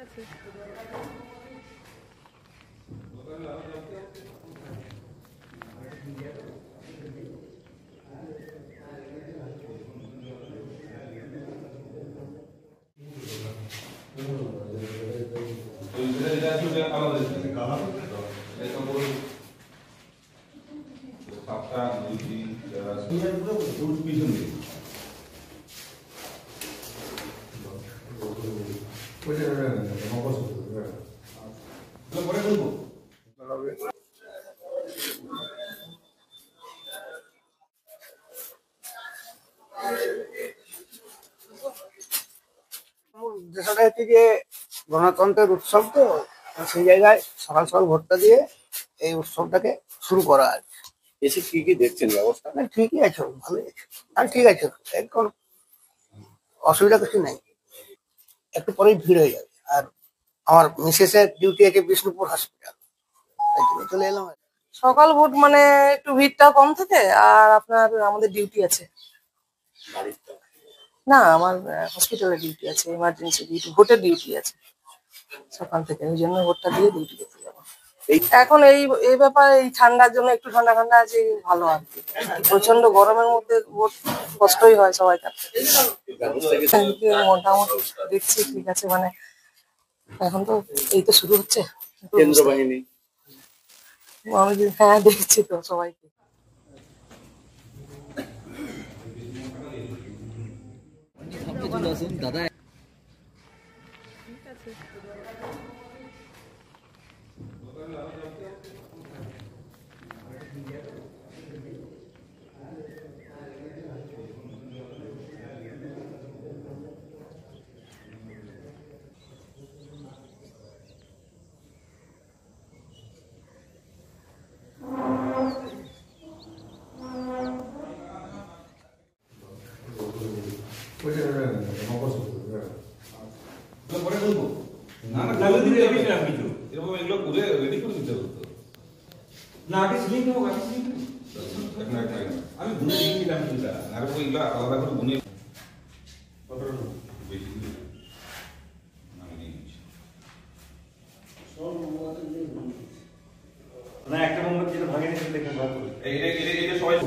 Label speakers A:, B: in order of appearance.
A: আছে।
B: বিষয়টা হচ্ছে যে গণতন্ত্রের উৎসব, তো সেই জায়গায় সকাল সকাল ভোটটা দিয়ে এই উৎসবটাকে শুরু করা আর কি।
C: এসে কি কি দেখছেন ব্যবস্থা?
B: না, ঠিকই আছে, ভালোই আছে, আর ঠিক আছে, একদম অসুবিধা কিছু নেই। একটু পরেই ভিড় হয়ে যাবে। আর আমার মিসেসের ডিউটি আছে বিষ্ণুপুর হসপিটাল, তাই জন্য চলে এলাম।
A: সকাল ভোট মানে একটু ভিড়টা কম থাকে, আর আপনার আমাদের ডিউটি আছে। না, আমার হসপিটালে ডিউটি আছে, ইমার্জেন্সি ডিউটি, ভোটের ডিউটি আছে সকাল থেকে, ওই জন্য ভোটটা দিয়ে ডিউটি করতে যাবো। এখন এই ব্যাপারে এই ঠান্ডার জন্য একটু ঠান্ডা ঠান্ডা আছে, ভালো আর কি। প্রচন্ড গরমের মধ্যে ভোট কষ্টই হয় সবাই কাছে। মোটামুটি দেখছি ঠিক আছে, মানে এখন তো এই তো শুরু হচ্ছে।
C: কেন্দ্র বাহিনী
A: হ্যাঁ, দেখছি তো সবাইকে।
D: দাদা
A: ঠিক আছে।
E: না, একটা নম্বর যেটা ভাঙেনি সেটা দেখে ভাগ করি।
C: সবাই